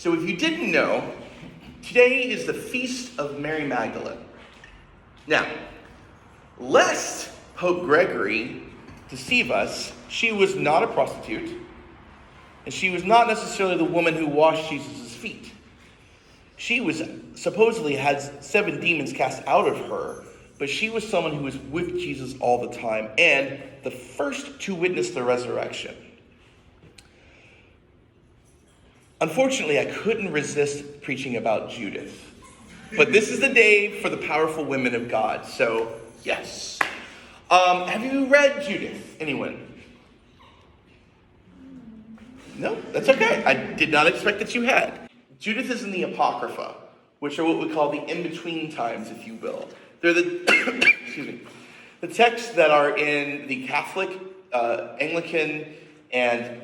So if you didn't know, today is the Feast of Mary Magdalene. Now, lest Pope Gregory deceive us, she was not a prostitute, and she was not necessarily the woman who washed Jesus' feet. She was supposedly had 7 demons cast out of her, but she was someone who was with Jesus all the time and the first to witness the resurrection. Unfortunately, I couldn't resist preaching about Judith. But this is the day for the powerful women of God. So, yes. Have you read Judith? Anyone? No? That's okay. I did not expect that you had. Judith is in the Apocrypha, which are what we call the in-between times, if you will. They're the, excuse me, the texts that are in the Catholic, Anglican, and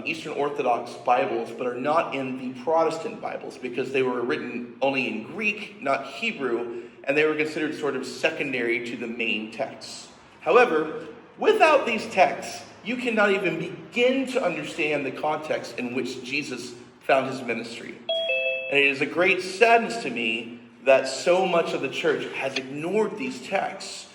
Eastern Orthodox Bibles, but are not in the Protestant Bibles because they were written only in Greek, not Hebrew, and they were considered sort of secondary to the main texts. However, without these texts, you cannot even begin to understand the context in which Jesus found his ministry. And it is a great sadness to me that so much of the church has ignored these texts.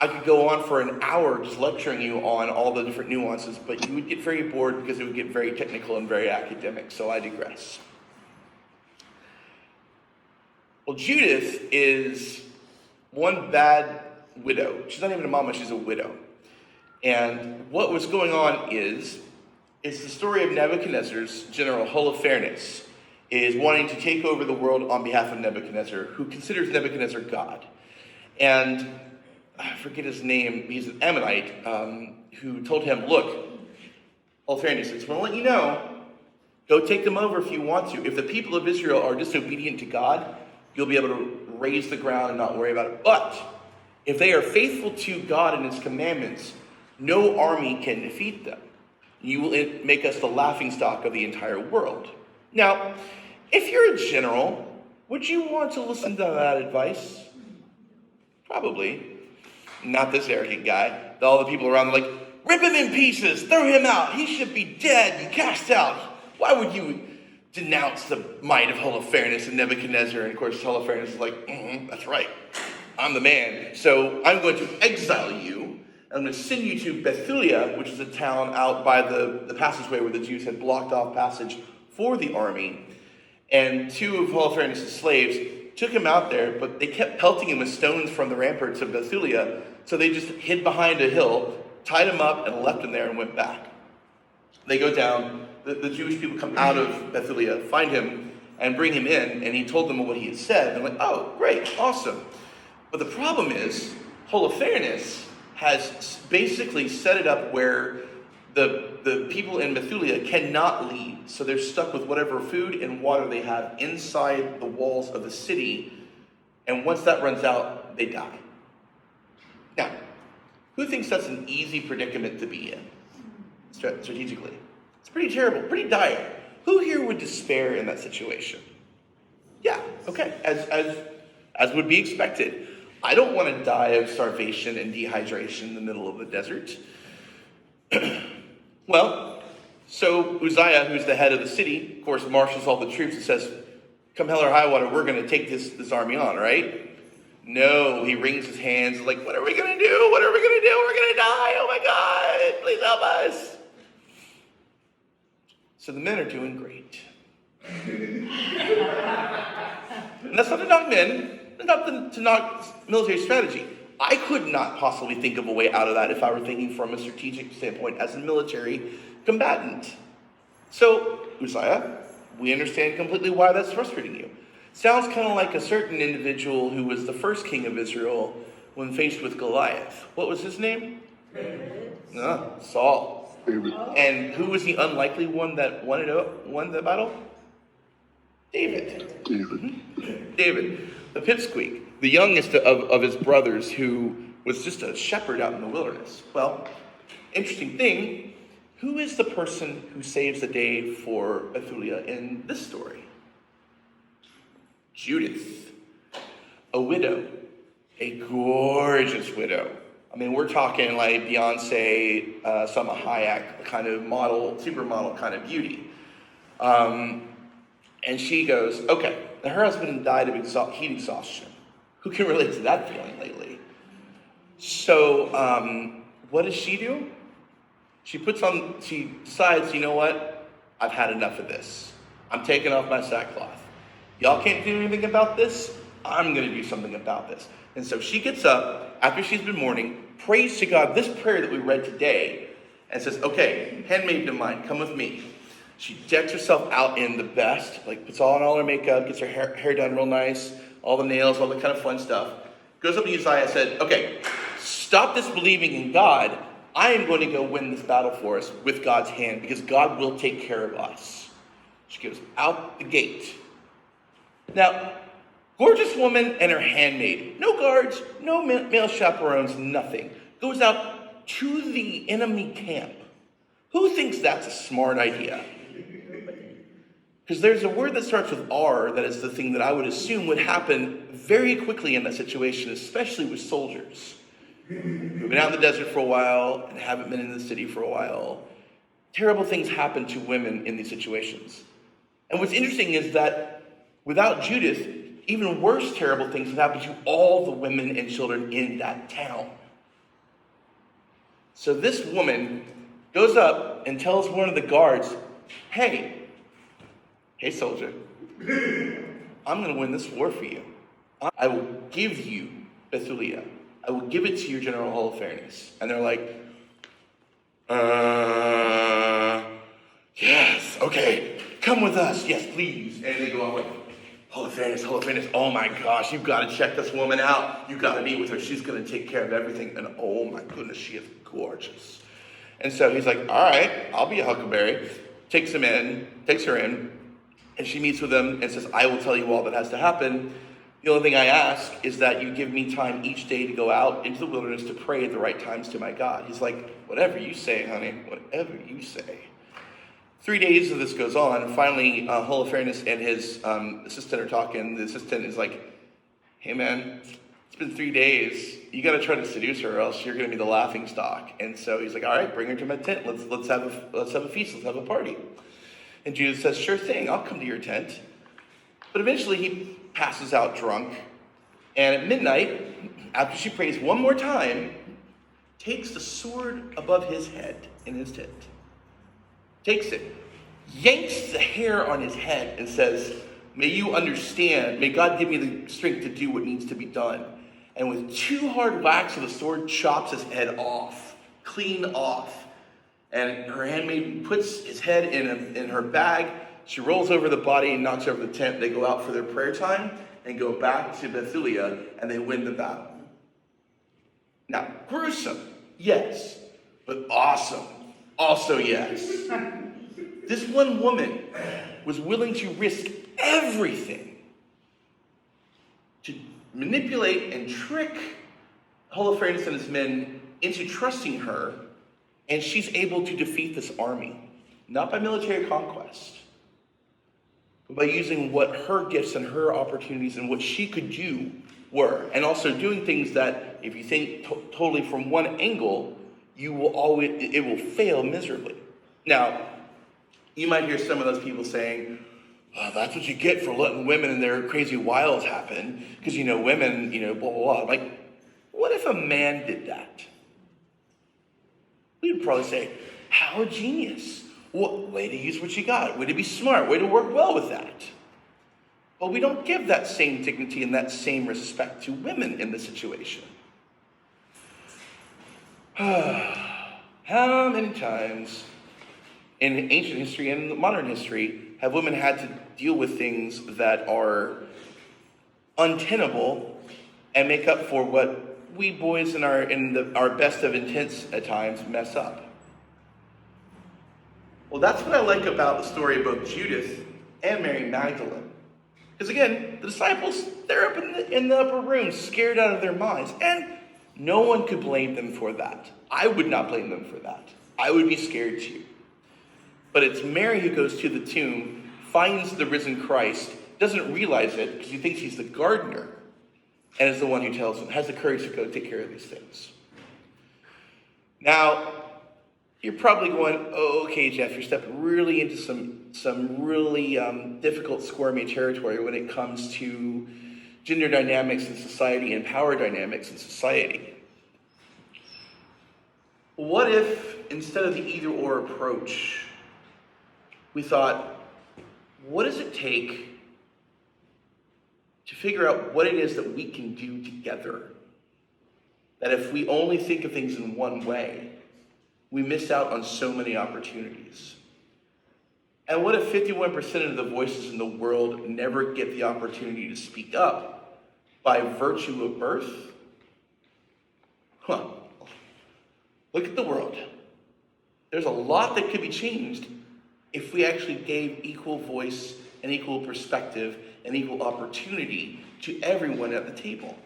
I could go on for an hour just lecturing you on all the different nuances, but you would get very bored because it would get very technical and very academic, so I digress. Well, Judith is one bad widow. She's not even a mama, she's a widow. And what was going on is the story of Nebuchadnezzar's general Holofernes is wanting to take over the world on behalf of Nebuchadnezzar, who considers Nebuchadnezzar God. And I forget his name, he's an Ammonite, who told him, look, Holofernes, I just want to let you know, go take them over if you want to. If the people of Israel are disobedient to God, you'll be able to raise the ground and not worry about it. But if they are faithful to God and his commandments, no army can defeat them. You will make us the laughingstock of the entire world. Now, if you're a general, would you want to listen to that advice? Probably. Not this arrogant guy. All the people around are like, rip him in pieces, throw him out, he should be dead and cast out. Why would you denounce the might of Holofernes and Nebuchadnezzar? And of course, Holofernes is like, that's right, I'm the man. So I'm going to exile you. I'm going to send you to Bethulia, which is a town out by the passageway where the Jews had blocked off passage for the army. And 2 of Holofernes' slaves took him out there, but they kept pelting him with stones from the ramparts of Bethulia. So they just hid behind a hill, tied him up, and left him there and went back. They go down. The Jewish people come out of Bethulia, find him, and bring him in. And he told them what he had said. And they're like, oh, great, awesome. But the problem is, Holofernes has basically set it up where the people in Bethulia cannot leave. So they're stuck with whatever food and water they have inside the walls of the city. And once that runs out, they die. Now, who thinks that's an easy predicament to be in, strategically? It's pretty terrible, pretty dire. Who here would despair in that situation? Yeah, okay, as would be expected. I don't want to die of starvation and dehydration in the middle of the desert. Well, so Uzziah, who's the head of the city, of course, marshals all the troops and says, come hell or high water, we're going to take this army on, right? No, he wrings his hands like, what are we going to do? What are we going to do? We're going to die. Oh my God, please help us. So the men are doing great. And that's not to knock men, not to knock military strategy. I could not possibly think of a way out of that if I were thinking from a strategic standpoint as a military combatant. So, Uzziah, we understand completely why that's frustrating you. Sounds kind of like a certain individual who was the first king of Israel when faced with Goliath. What was his name? David. No, Saul. David. And who was the unlikely one that won the battle? David. David, the pipsqueak, the youngest of his brothers, who was just a shepherd out in the wilderness. Well, interesting thing, who is the person who saves the day for Bethulia in this story? Judith, a widow, a gorgeous widow. I mean, we're talking like Beyonce, Salma Hayek kind of model, supermodel kind of beauty. And she goes, okay, now her husband died of heat exhaustion. Who can relate to that feeling lately? So what does she do? She decides, you know what? I've had enough of this. I'm taking off my sackcloth. Y'all can't do anything about this. I'm going to do something about this. And so she gets up after she's been mourning, prays to God this prayer that we read today, and says, okay, handmaid of mine, come with me. She decks herself out in the best, like puts on all her makeup, gets her hair done real nice, all the nails, all the kind of fun stuff. Goes up to Uzziah and said, okay, stop this believing in God. I am going to go win this battle for us with God's hand because God will take care of us. She goes out the gate. Now, gorgeous woman and her handmaid, no guards, no male chaperones, nothing, goes out to the enemy camp. Who thinks that's a smart idea? Because there's a word that starts with R that is the thing that I would assume would happen very quickly in that situation, especially with soldiers who've been out in the desert for a while and haven't been in the city for a while. Terrible things happen to women in these situations. And what's interesting is that without Judith, even worse terrible things have happened to all the women and children in that town. So this woman goes up and tells one of the guards, hey soldier, I'm going to win this war for you. I will give you Bethulia. I will give it to your general hall of fairness. And they're like, yes, okay, come with us, yes, please. And they go on like, hall of fairness, oh my gosh, you've got to check this woman out. You've got to meet with her. She's going to take care of everything. And oh my goodness, she is gorgeous. And so he's like, all right, I'll be a huckleberry. Takes her in, and she meets with him and says, I will tell you all that has to happen. The only thing I ask is that you give me time each day to go out into the wilderness to pray at the right times to my God. He's like, whatever you say, honey, whatever you say. 3 days of this goes on. Finally, Hall of Fairness and his assistant are talking. The assistant is like, hey man, it's been 3 days. You got to try to seduce her or else you're going to be the laughing stock. And so he's like, all right, bring her to my tent. Let's have a feast. Let's have a party. And Judas says, sure thing, I'll come to your tent. But eventually he passes out drunk. And at midnight, after she prays one more time, takes the sword above his head in his tent. Takes it, yanks the hair on his head and says, may you understand, may God give me the strength to do what needs to be done. And with 2 hard whacks of the sword, chops his head off, clean off. And her handmaid puts his head in her bag. She rolls over the body and knocks over the tent. They go out for their prayer time and go back to Bethulia, and they win the battle. Now, gruesome, yes, but awesome, also yes. This one woman was willing to risk everything to manipulate and trick Holofernes and his men into trusting her. And she's able to defeat this army, not by military conquest, but by using what her gifts and her opportunities and what she could do were. And also doing things that, if you think totally from one angle, it will fail miserably. Now, you might hear some of those people saying, oh, that's what you get for letting women and their crazy wiles happen. Because, women, blah, blah, blah. Like, what if a man did that? We would probably say, how genius. Way to use what you got. Way to be smart. Way to work well with that. But we don't give that same dignity and that same respect to women in this situation. How many times in ancient history and modern history have women had to deal with things that are untenable and make up for what we boys in our best of intents at times mess up? Well, that's what I like about the story of both Judith and Mary Magdalene. Because again, the disciples, they're up in the upper room, scared out of their minds. And no one could blame them for that. I would not blame them for that. I would be scared too. But it's Mary who goes to the tomb, finds the risen Christ, doesn't realize it because he thinks he's the gardener, and is the one who has the courage to go take care of these things. Now, You're probably going, oh, okay, Jeff, you're stepping really into some really difficult, squirmy territory when it comes to gender dynamics in society and power dynamics in society. What if, instead of the either-or approach, we thought, what does it take to figure out what it is that we can do together? That if we only think of things in one way, we miss out on so many opportunities. And what if 51% of the voices in the world never get the opportunity to speak up by virtue of birth? Look at the world. There's a lot that could be changed if we actually gave equal voice and equal perspective and equal opportunity to everyone at the table.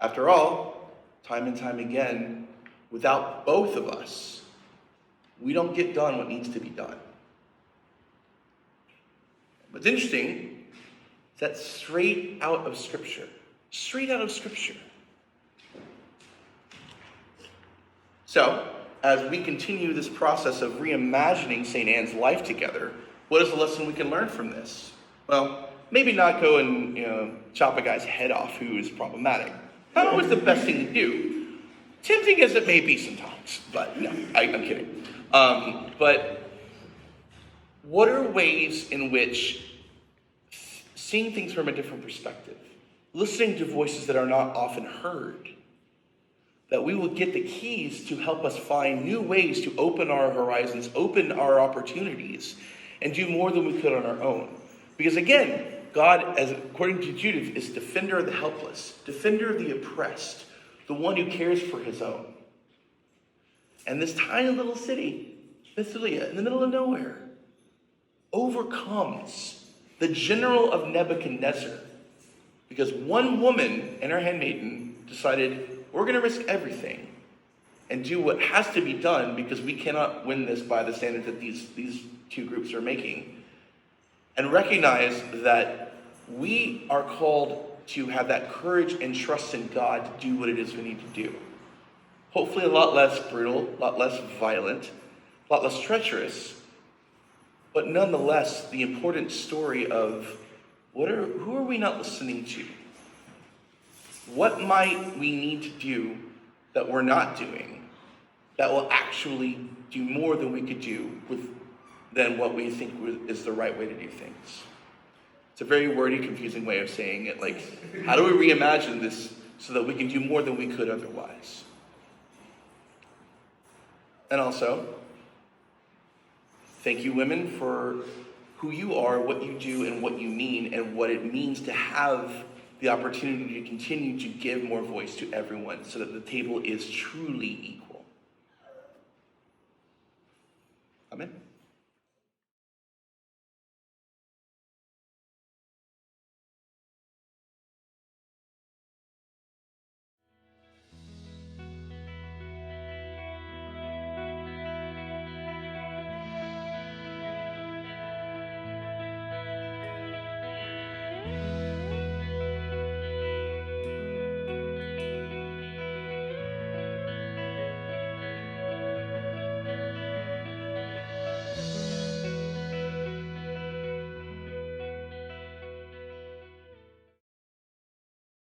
After all, time and time again, without both of us, we don't get done what needs to be done. What's interesting is that straight out of Scripture. So, as we continue this process of reimagining St. Anne's life together, what is the lesson we can learn from this? Well, maybe not go and chop a guy's head off who is problematic. Not always the best thing to do. Tempting as it may be sometimes, but no, I'm kidding. But what are ways in which seeing things from a different perspective, listening to voices that are not often heard, that we will get the keys to help us find new ways to open our horizons, open our opportunities, and do more than we could on our own. Because again, God, as according to Judith, is defender of the helpless, defender of the oppressed, the one who cares for his own. And this tiny little city, Bethulia, in the middle of nowhere, overcomes the general of Nebuchadnezzar because one woman and her handmaiden decided, we're going to risk everything and do what has to be done because we cannot win this by the standards that these two groups are making. And recognize that we are called to have that courage and trust in God to do what it is we need to do. Hopefully a lot less brutal, a lot less violent, a lot less treacherous, but nonetheless the important story of who are we not listening to? What might we need to do that we're not doing that will actually do more than we could do than what we think is the right way to do things? It's a very wordy, confusing way of saying it. Like, how do we reimagine this so that we can do more than we could otherwise? And also, thank you, women, for who you are, what you do, and what you mean, and what it means to have the opportunity to continue to give more voice to everyone so that the table is truly equal. Amen.